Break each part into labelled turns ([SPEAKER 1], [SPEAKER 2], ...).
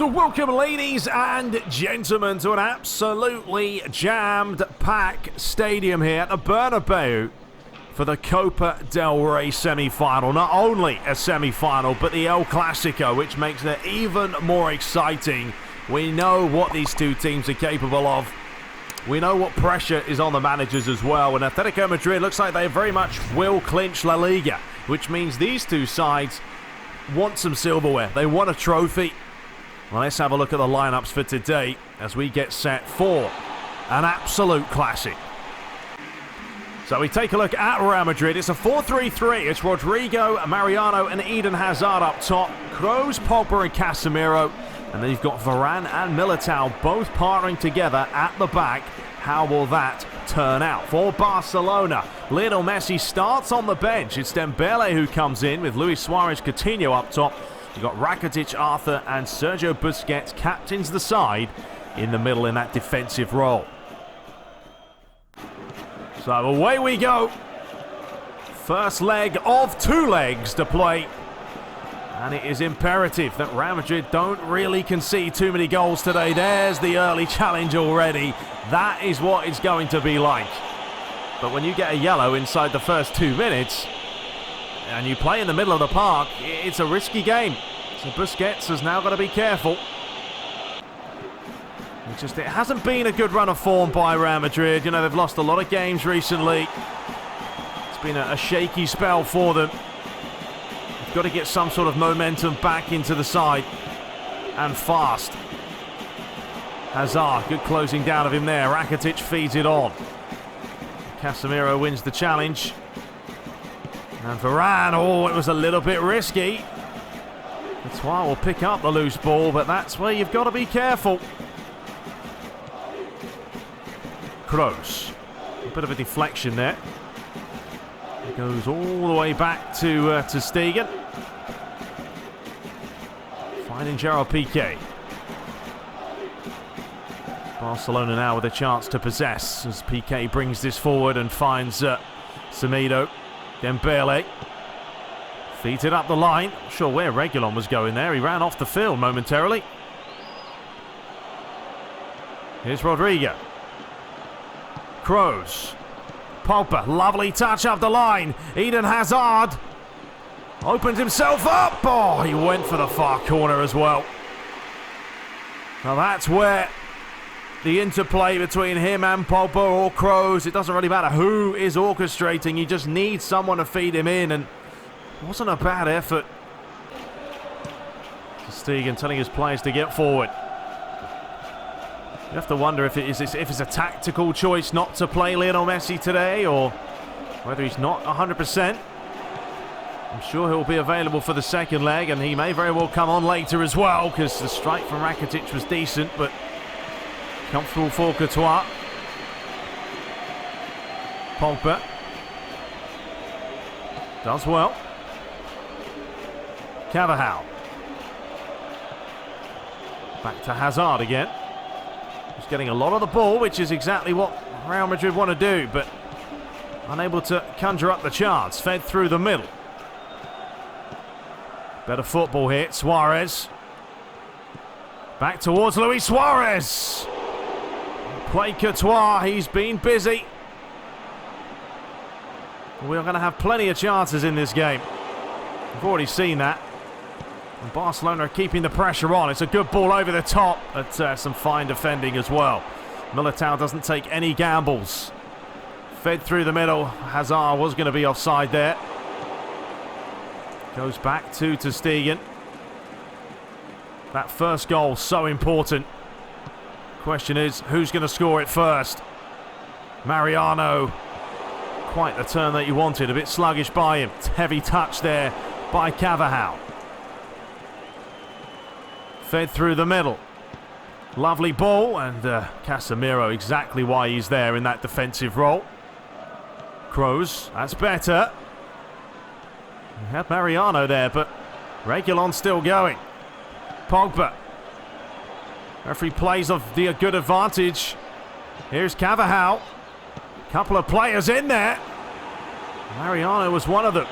[SPEAKER 1] So welcome, ladies and gentlemen, to an absolutely jammed-packed stadium here at the Bernabeu for the Copa del Rey semi-final. Not only a semi-final, but the El Clasico, which makes it even more exciting. We know what these two teams are capable of. We know what pressure is on the managers as well. And Atletico Madrid looks like they very much will clinch La Liga, which means these two sides want some silverware. They want a trophy. Well, let's have a look at the lineups for today as we get set for an absolute classic. So we take a look at Real Madrid. It's a 4-3-3. It's Rodrigo, Mariano and Eden Hazard up top. Kroos, Pogba and Casemiro. And then you've got Varane and Militao both partnering together at the back. How will that turn out? For Barcelona, Lionel Messi starts on the bench. It's Dembele who comes in with Luis Suarez, Coutinho up top. You've got Rakitic, Arthur and Sergio Busquets captains the side in the middle in that defensive role. So away we go. First leg of two legs to play. And it is imperative that Real Madrid don't really concede too many goals today. There's the early challenge already. That is what it's going to be like. But when you get a yellow inside the first 2 minutes and you play in the middle of the park, it's a risky game. So Busquets has now got to be careful. It hasn't been a good run of form by Real Madrid. You know, they've lost a lot of games recently. It's been a shaky spell for them. They've got to get some sort of momentum back into the side. And fast. Hazard, good closing down of him there. Rakitic feeds it on. Casemiro wins the challenge. And Varane, oh, it was a little bit risky. Courtois will pick up the loose ball, but that's where you've got to be careful. Kroos, a bit of a deflection there. It goes all the way back to Stegen. Finding Gerard Piqué. Barcelona now with a chance to possess as Piqué brings this forward and finds Semedo. Dembele feeds it up the line. Not sure where Reguilon was going there. He ran off the field momentarily. Here's Rodrigo. Kroos. Pogba, lovely touch up the line. Eden Hazard opens himself up. Oh, he went for the far corner as well. Now that's where the interplay between him and Pogba or Kroos, it doesn't really matter who is orchestrating. You just need someone to feed him in, and it wasn't a bad effort. Stegen telling his players to get forward. You have to wonder if it's a tactical choice not to play Lionel Messi today, or whether he's not 100%. I'm sure he'll be available for the second leg, and he may very well come on later as well, because the strike from Rakitic was decent, but comfortable for Courtois. Pogba does well. Carvajal. Back to Hazard again. He's getting a lot of the ball, which is exactly what Real Madrid want to do, but unable to conjure up the chance. Fed through the middle. Better football here. Suarez. Back towards Luis Suarez. Play Courtois. He's been busy. We're going to have plenty of chances in this game. We've already seen that. And Barcelona are keeping the pressure on. It's a good ball over the top, but some fine defending as well. Militao doesn't take any gambles. Fed through the middle. Hazard was going to be offside there. Goes back to Stegen. That first goal, so important. Question is, who's going to score it first? Mariano. Quite the turn that you wanted. A bit sluggish by him. Heavy touch there by Carvajal. Fed through the middle. Lovely ball, and Casemiro exactly why he's there in that defensive role. Kroos, that's better. We had Mariano there, but Reguilon still going. Pogba. Referee plays off the good advantage. Here's Carvajal. Couple of players in there. Mariano was one of them.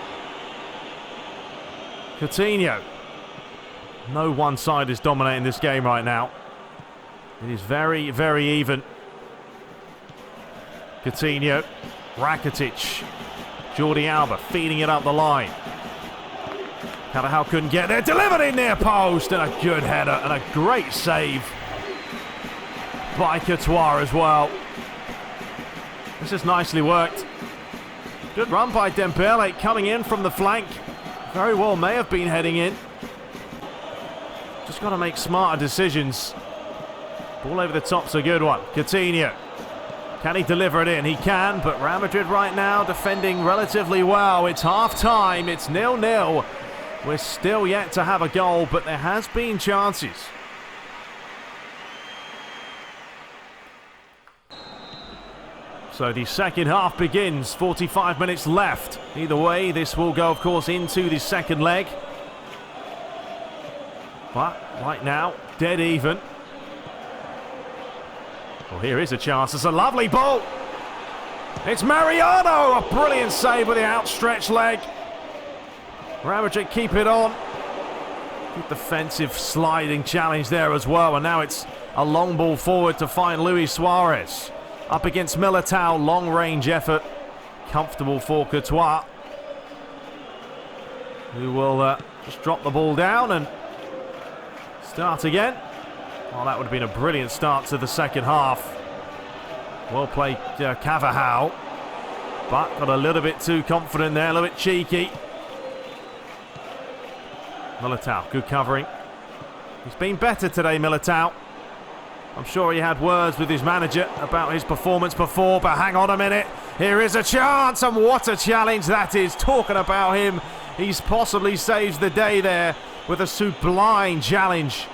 [SPEAKER 1] Coutinho. No one side is dominating this game right now. It is very, very even. Coutinho, Rakitic, Jordi Alba feeding it up the line. Carvajal couldn't get there. Delivered in near post, and a good header and a great save by Courtois as well. This is nicely worked. Good run by Dembele coming in from the flank. Very well may have been heading in. Just got to make smarter decisions. Ball over the top's a good one. Coutinho. Can he deliver it in? He can, but Real Madrid right now defending relatively well. It's half-time. It's 0-0. We're still yet to have a goal, but there has been chances. So the second half begins. 45 minutes left. Either way, this will go, of course, into the second leg. But right now, dead even. Well, here is a chance. It's a lovely ball. It's Mariano. A brilliant save with the outstretched leg. Real Madrid keep it on. Good defensive sliding challenge there as well. And now it's a long ball forward to find Luis Suarez. Up against Militao. Long range effort. Comfortable for Courtois, who will just drop the ball down and start again. Well, that would have been a brilliant start to the second half. Well played, Carvajal. But got a little bit too confident there, a little bit cheeky. Militao, good covering. He's been better today, Militao. I'm sure he had words with his manager about his performance before, but hang on a minute. Here is a chance, and what a challenge that is. Talking about him, he's possibly saves the day there with a sublime challenge.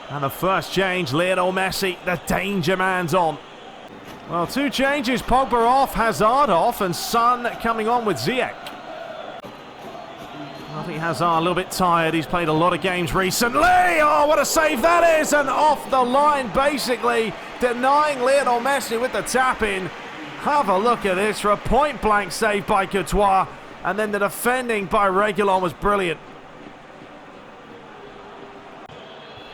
[SPEAKER 1] And the first change, Lionel Messi, the danger man's on. Well, two changes, Pogba off, Hazard off, and Son coming on with Ziyech. I think Hazard a little bit tired. He's played a lot of games recently. Oh, what a save that is! And off the line, basically, denying Lionel Messi with the tap-in. Have a look at this for a point-blank save by Courtois. And then the defending by Reguilon was brilliant.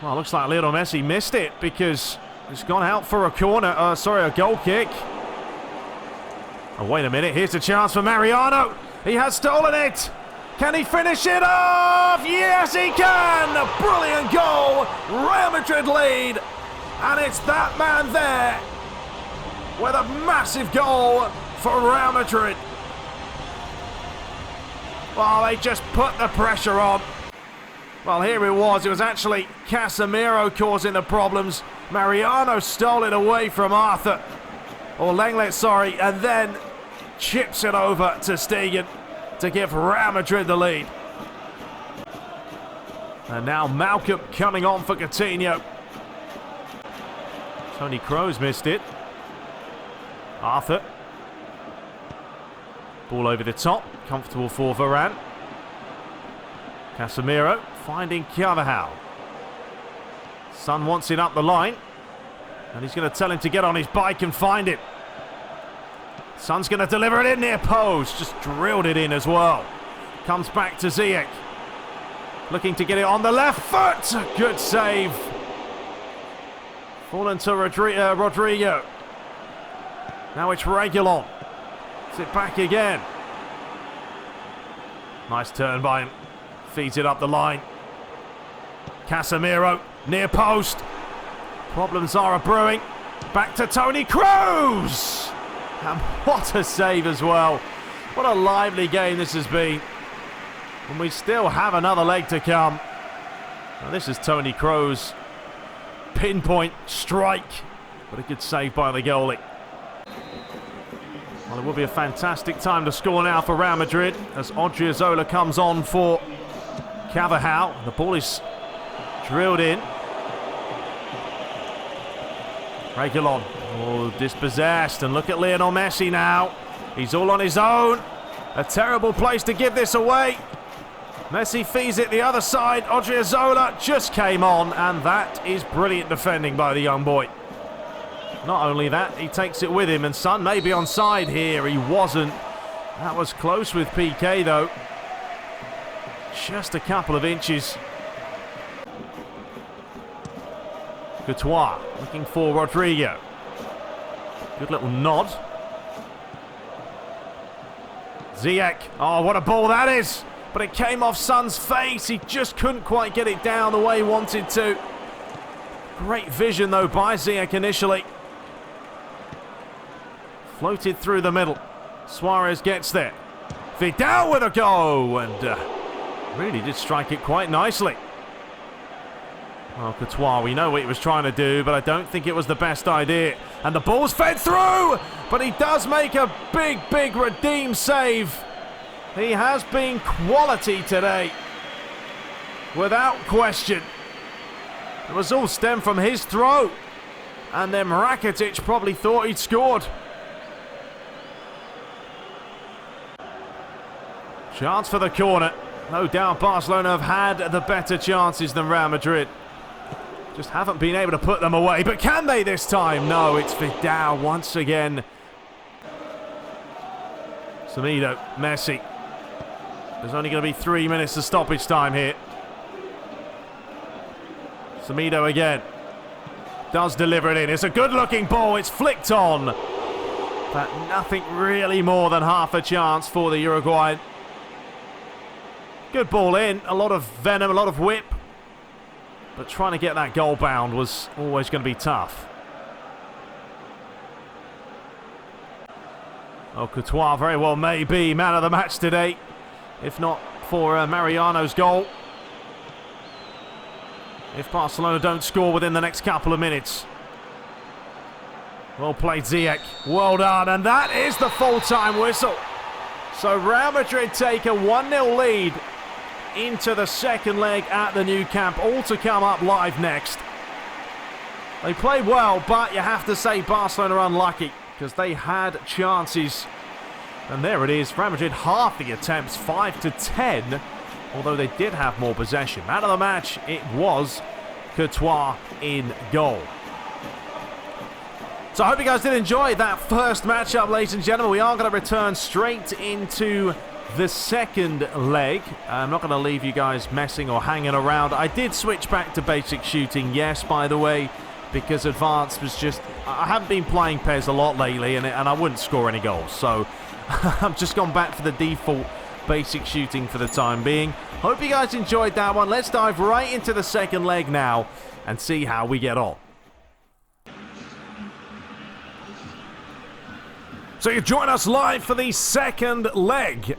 [SPEAKER 1] Well, looks like Lionel Messi missed it because it's gone out for a corner. A goal kick. Oh, wait a minute. Here's the chance for Mariano. He has stolen it. Can he finish it off? Yes, he can! A brilliant goal. Real Madrid lead. And it's that man there with a massive goal for Real Madrid. Well, they just put the pressure on. Well, here it was. It was actually Casemiro causing the problems. Mariano stole it away from Arthur. Or Lenglet, sorry. And then chips it over to Stegen to give Real Madrid the lead. And now Malcolm coming on for Coutinho. Toni Kroos missed it. Arthur. Ball over the top. Comfortable for Varane. Casemiro finding Carvajal. Son wants it up the line. And he's going to tell him to get on his bike and find it. Son's going to deliver it in near post. Just drilled it in as well. Comes back to Ziyech. Looking to get it on the left foot. Good save. Fallen to Rodrigo. Now it's Reguilon. Sit back again. Nice turn by him. Feeds it up the line. Casemiro. Near post. Problems are brewing. Back to Toni Kroos. And what a save as well. What a lively game this has been. And we still have another leg to come. Now this is Toni Kroos. Pinpoint strike. But a good save by the goalie. Well, it will be a fantastic time to score now for Real Madrid as Odriozola comes on for Carvajal. The ball is drilled in. Reguilon. Oh, dispossessed. And look at Lionel Messi now. He's all on his own. A terrible place to give this away. Messi feeds it the other side. Odriozola just came on. And that is brilliant defending by the young boy. Not only that, he takes it with him. And Son may be onside here. He wasn't. That was close with PK, though. just a couple of inches. Courtois looking for Rodrigo. Good little nod. Ziyech. Oh, what a ball that is. But it came off Son's face. He just couldn't quite get it down the way he wanted to. Great vision, though, by Ziyech initially. Floated through the middle. Suarez gets there. Vidal with a go. And really did strike it quite nicely. Well, Courtois, we know what he was trying to do, but I don't think it was the best idea. And the ball's fed through, but he does make a big redeem save. He has been quality today, without question. It was all stemmed from his throw, and then Rakitic probably thought he'd scored. Chance for the corner. No doubt Barcelona have had the better chances than Real Madrid. Just haven't been able to put them away. But can they this time? No, it's Vidal once again. Semedo, Messi. There's only going to be 3 minutes of stoppage time here. Semedo again. Does deliver it in. It's a good-looking ball. It's flicked on. But nothing really more than half a chance for the Uruguayan. Good ball in. A lot of venom, a lot of whip. But trying to get that goal bound was always going to be tough. Oh, Courtois very well may be man of the match today, if not for Mariano's goal. If Barcelona don't score within the next couple of minutes. Well played, Ziyech. Well done. And that is the full-time whistle. So Real Madrid take a 1-0 lead into the second leg at the Nou Camp. All to come up live next. They played well, but you have to say Barcelona are unlucky because they had chances. And there it is. Real Madrid half the attempts, 5-10, although they did have more possession. Man of the match, it was Courtois in goal. So I hope you guys did enjoy that first matchup, ladies and gentlemen. We are going to return straight into the second leg. I'm not going to leave you guys messing or hanging around. I did switch back to basic shooting, yes, by the way, because advanced was just... I haven't been playing PES a lot lately, and I wouldn't score any goals. So I've just gone back for the default basic shooting for the time being. Hope you guys enjoyed that one. Let's dive right into the second leg now and see how we get on. So you join us live for the second leg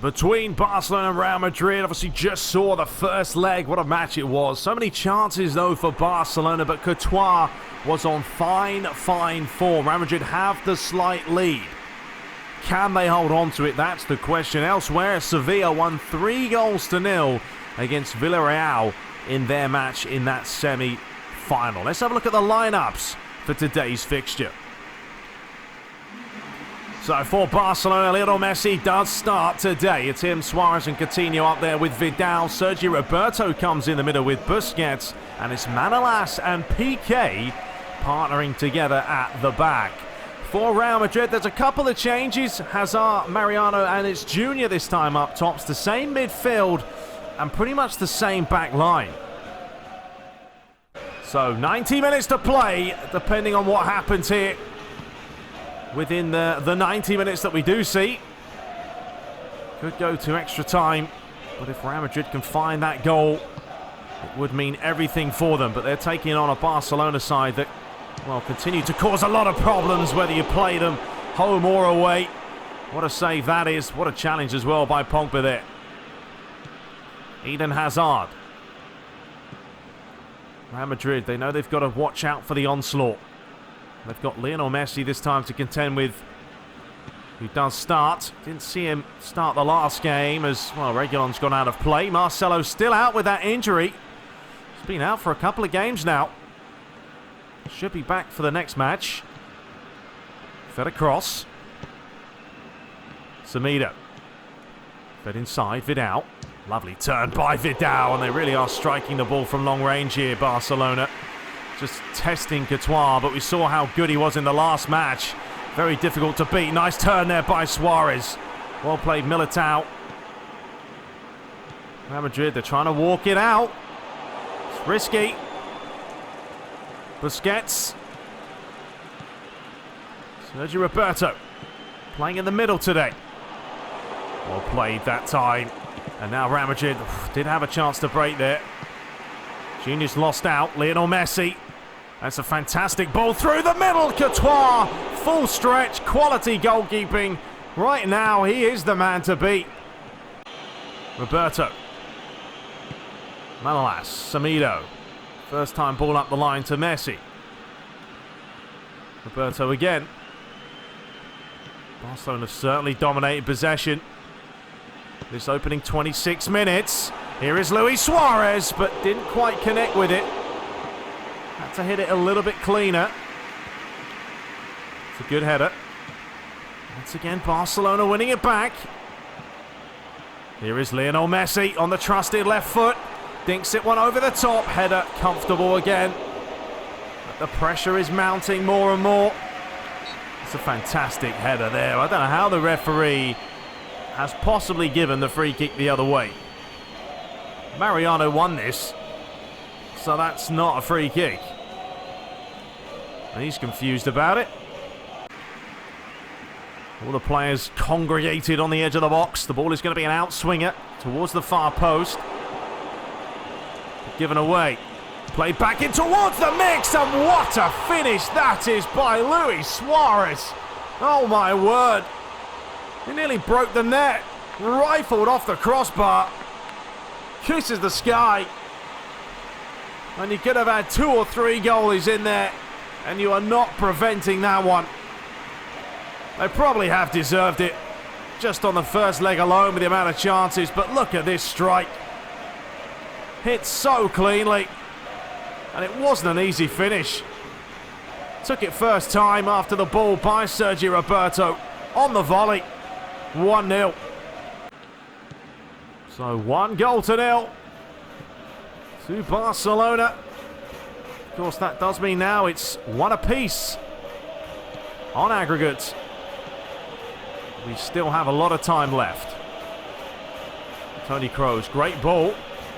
[SPEAKER 1] between Barcelona and Real Madrid. Obviously just saw the first leg. What a match it was. So many chances though for Barcelona, but Courtois was on fine form. Real Madrid have the slight lead. Can they hold on to it? That's the question. Elsewhere, Sevilla won 3-0 against Villarreal in their match in that semi-final. Let's have a look at the lineups for today's fixture. So for Barcelona, Lionel Messi does start today. It's him, Suarez and Coutinho up there with Vidal. Sergio Roberto comes in the middle with Busquets. And it's Manolas and Piqué partnering together at the back. For Real Madrid, there's a couple of changes. Hazard, Mariano and it's Junior this time up tops. The same midfield and pretty much the same back line. So 90 minutes to play, depending on what happens here. Within the 90 minutes that we do see. Could go to extra time. But if Real Madrid can find that goal, it would mean everything for them. But they're taking on a Barcelona side that, well, continue to cause a lot of problems whether you play them home or away. What a save that is. What a challenge as well by Pogba there. Eden Hazard. Real Madrid, they know they've got to watch out for the onslaught. They've got Lionel Messi this time to contend with, who does start. Didn't see him start the last game as, well, Reguilon's gone out of play. Marcelo's still out with that injury. He's been out for a couple of games now. Should be back for the next match. Fed across. Semedo. Fed inside, Vidal. Lovely turn by Vidal, and they really are striking the ball from long range here, Barcelona. Just testing Courtois, but we saw how good he was in the last match. Very difficult to beat. Nice turn there by Suarez. Well played, Militao. Real Madrid, they're trying to walk it out. It's risky. Busquets. Sergio Roberto playing in the middle today. Well played that time. And now Real Madrid did have a chance to break there. Junior's lost out. Lionel Messi. That's a fantastic ball through the middle. Courtois, full stretch, quality goalkeeping. Right now, he is the man to beat. Roberto. Manolas, Samido. First time ball up the line to Messi. Roberto again. Barcelona certainly dominated possession this opening 26 minutes. Here is Luis Suarez, but didn't quite connect with it. Had to hit it a little bit cleaner. It's a good header. Once again, Barcelona winning it back. Here is Lionel Messi on the trusted left foot. Dinks it one over the top. Header comfortable again. But the pressure is mounting more and more. It's a fantastic header there. I don't know how the referee has possibly given the free kick the other way. Mariano won this, so that's not a free kick. And he's confused about it. All the players congregated on the edge of the box. The ball is going to be an outswinger towards the far post. Given away. Played back in towards the mix, and what a finish that is by Luis Suarez. Oh my word. He nearly broke the net. Rifled off the crossbar. Kisses the sky. And you could have had 2 or 3 goalies in there, and you are not preventing that one. They probably have deserved it, just on the first leg alone with the amount of chances, but look at this strike. Hit so cleanly, and it wasn't an easy finish. Took it first time after the ball by Sergio Roberto on the volley. 1-0. So 1-0 to Barcelona. Of course, that does mean now it's 1 apiece on aggregate. We still have a lot of time left. Toni Kroos, great ball.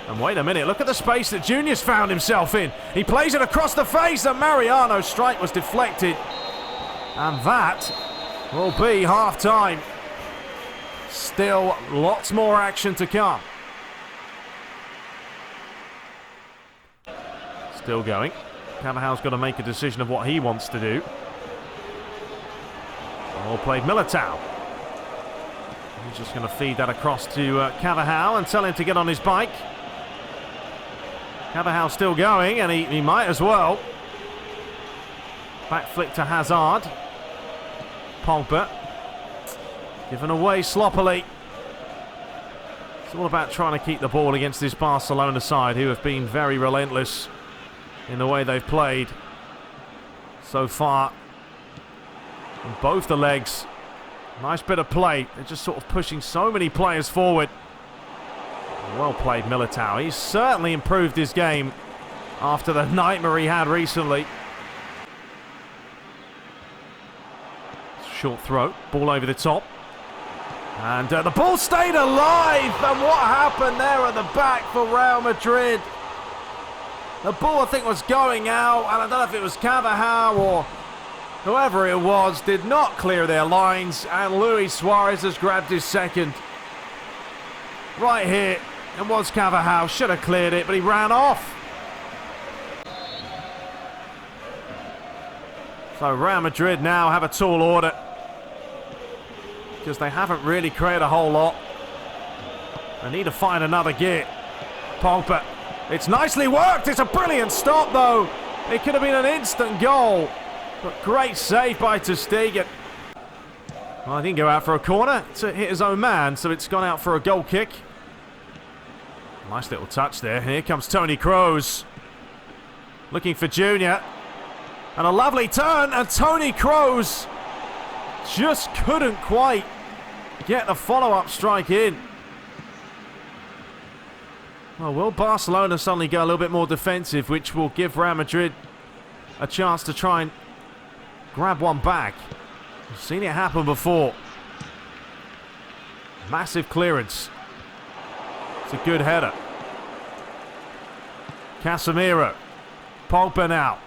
[SPEAKER 1] And wait a minute, look at the space that Junior's found himself in. He plays it across the face, and Mariano's strike was deflected. And that will be half-time. Still lots more action to come. Still going. Carvajal's got to make a decision of what he wants to do. Well played Militao. He's just going to feed that across to Carvajal and tell him to get on his bike. Carvajal still going, and he might as well. Back flick to Hazard. Pogba. Given away sloppily. It's all about trying to keep the ball against this Barcelona side, who have been very relentless in the way they've played so far. On both the legs. Nice bit of play. They're just sort of pushing so many players forward. Well played Militao. He's certainly improved his game after the nightmare he had recently. Short throw. Ball over the top. And the ball stayed alive. And what happened there at the back for Real Madrid? The ball, I think, was going out. And I don't know if it was Carvajal or whoever it was, did not clear their lines. And Luis Suarez has grabbed his second. Right here. It was Carvajal. Should have cleared it, but he ran off. So Real Madrid now have a tall order, because they haven't really created a whole lot. They need to find another gear. Pogba. It's nicely worked. It's a brilliant stop, though. It could have been an instant goal. But great save by ter Stegen. Well, he didn't go out for a corner to hit his own man, so it's gone out for a goal kick. Nice little touch there. Here comes Toni Kroos. Looking for Junior. And a lovely turn, and Toni Kroos just couldn't quite get the follow-up strike in. Well, will Barcelona suddenly go a little bit more defensive, which will give Real Madrid a chance to try and grab one back? We've seen it happen before. Massive clearance. It's a good header. Casemiro. Pogba now.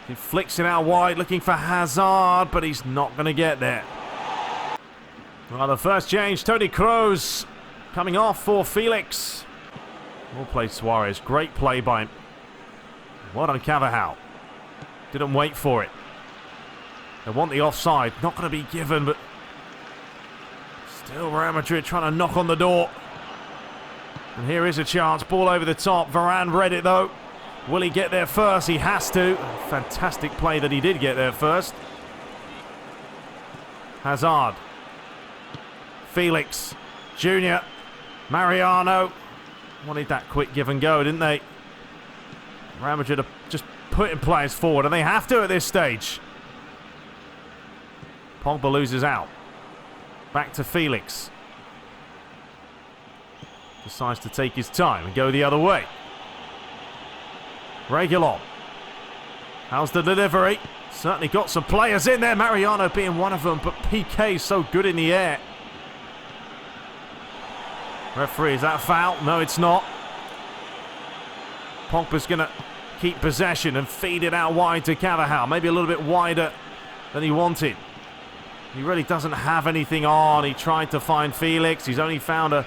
[SPEAKER 1] He flicks it out wide, looking for Hazard, but he's not going to get there. Well, the first change, Toni Kroos coming off for Felix. Well played, Suarez. Great play by him. Well done, Carvajal. Didn't wait for it. They want the offside. Not going to be given, but still Real Madrid trying to knock on the door. And here is a chance. Ball over the top. Varane read it, though. Will he get there first? He has to. Fantastic play that he did get there first. Hazard. Felix. Junior. Mariano. Wanted that quick give and go, didn't they? Real Madrid are just putting players forward, and they have to at this stage. Pogba loses out. Back to Felix. Decides to take his time and go the other way. Reguilon. How's the delivery? Certainly got some players in there. Mariano being one of them, but PK so good in the air. Referee, is that a foul? No, it's not. Pogba's going to keep possession and feed it out wide to Carvajal. Maybe a little bit wider than he wanted. He really doesn't have anything on. He tried to find Felix. He's only found a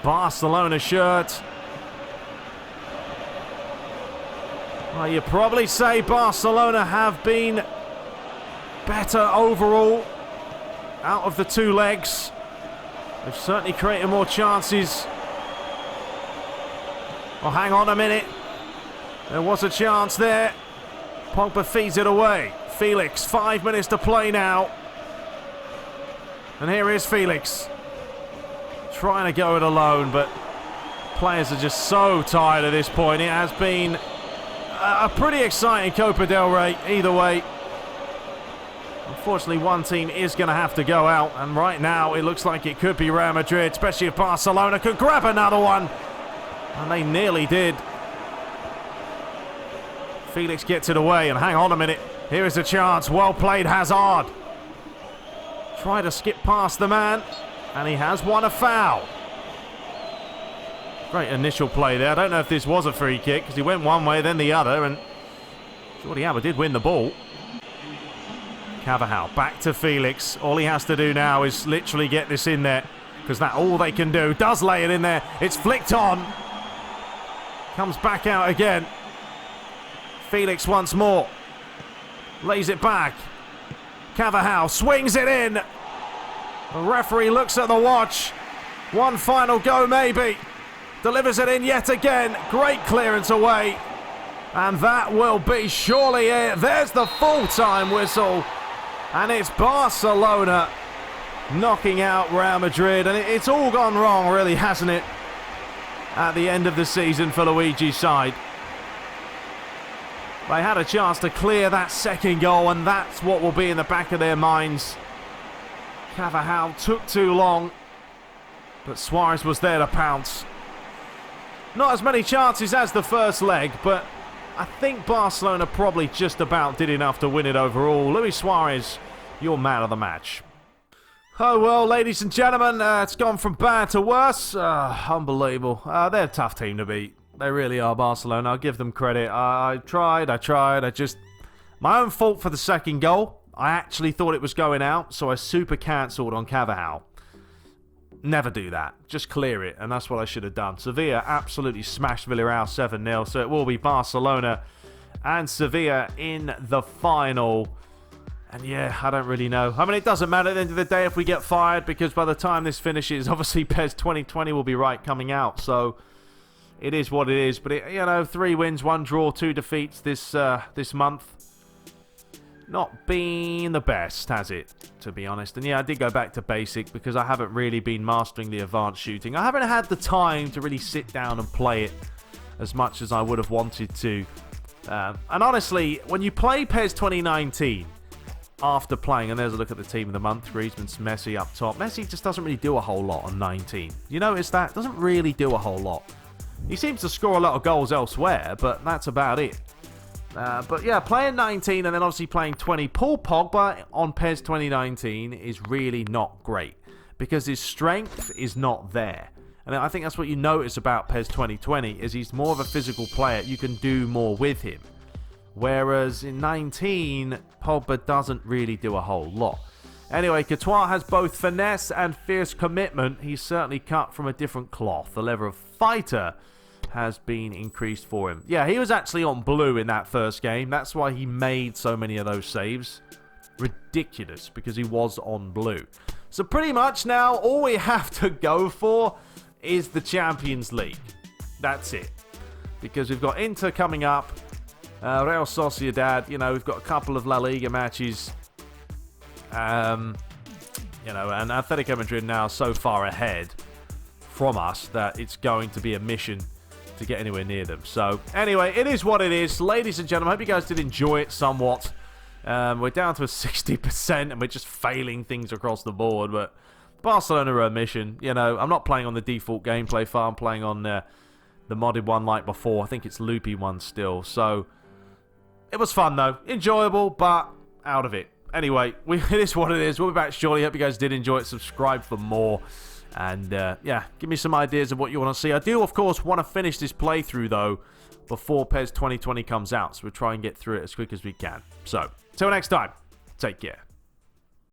[SPEAKER 1] Barcelona shirt. Well, you probably say Barcelona have been better overall out of the two legs. They've certainly created more chances. Oh, hang on a minute. There was a chance there. Pogba feeds it away. Felix, 5 minutes to play now. And here is Felix. Trying to go it alone, but players are just so tired at this point. It has been a pretty exciting Copa del Rey either way. Unfortunately, one team is going to have to go out, and right now it looks like it could be Real Madrid, especially if Barcelona could grab another one. And they nearly did. Felix gets it away, and hang on a minute. Here is a chance. Well played, Hazard. Try to skip past the man, and he has won a foul. Great initial play there. I don't know if this was a free kick, because he went one way, then the other, and Jordi Alba did win the ball. Carvajal back to Felix. All he has to do now is literally get this in there, because that's all they can do. Does lay it in there. It's flicked on. Comes back out again. Felix once more. Lays it back. Carvajal swings it in. The referee looks at the watch. One final go maybe. Delivers it in yet again. Great clearance away. And that will be surely it. There's the full-time whistle. And it's Barcelona knocking out Real Madrid. And it's all gone wrong, really, hasn't it? At the end of the season for Luigi's side. They had a chance to clear that second goal, and that's what will be in the back of their minds. Carvajal took too long, but Suarez was there to pounce. Not as many chances as the first leg, but I think Barcelona probably just about did enough to win it overall. Luis Suarez, your man of the match. Oh, well, ladies and gentlemen, it's gone from bad to worse. Unbelievable. They're a tough team to beat. They really are, Barcelona. I'll give them credit. I tried. My own fault for the second goal. I actually thought it was going out, so I super cancelled on Carvajal. Never do that. Just clear it, and that's what I should have done. Sevilla absolutely smashed Villarreal 7-0, so it will be Barcelona and Sevilla in the final. And yeah, I don't really know. I mean, it doesn't matter at the end of the day if we get fired, because by the time this finishes, obviously PES 2020 will be coming out, so it is what it is. But 3 wins, 1 draw, 2 defeats this month. Not been the best, has it, to be honest? And yeah, I did go back to basic because I haven't really been mastering the advanced shooting. I haven't had the time to really sit down and play it as much as I would have wanted to. And honestly, when you play PES 2019 after playing, and there's a look at the team of the month, Griezmann's Messi up top. Messi just doesn't really do a whole lot on 19. You notice that? Doesn't really do a whole lot. He seems to score a lot of goals elsewhere, but that's about it. But yeah, playing 19 and then obviously playing 20. Paul Pogba on PES 2019 is really not great because his strength is not there. And I think that's what you notice about PES 2020, is he's more of a physical player. You can do more with him. Whereas in 19, Pogba doesn't really do a whole lot. Anyway, Courtois has both finesse and fierce commitment. He's certainly cut from a different cloth. The level of fighter has been increased for him. Yeah, he was actually on blue in that first game. That's why he made so many of those saves. Ridiculous, because he was on blue. So pretty much now, all we have to go for is the Champions League. That's it. Because we've got Inter coming up. Real Sociedad, you know, we've got a couple of La Liga matches. You know, and Atletico Madrid now so far ahead from us that it's going to be a mission to get anywhere near them. So, anyway, it is what it is. Ladies and gentlemen, I hope you guys did enjoy it somewhat. We're down to a 60% and we're just failing things across the board, but Barcelona are a mission. You know, I'm not playing on the default gameplay file. I'm playing on the modded one like before. I think it's loopy one still. So, it was fun though. Enjoyable, but out of it. Anyway, it is what it is. We'll be back shortly. Hope you guys did enjoy it. Subscribe for more. And, yeah, give me some ideas of what you want to see. I do, of course, want to finish this playthrough, though, before PES 2020 comes out. So we'll try and get through it as quick as we can. So, till next time, take care.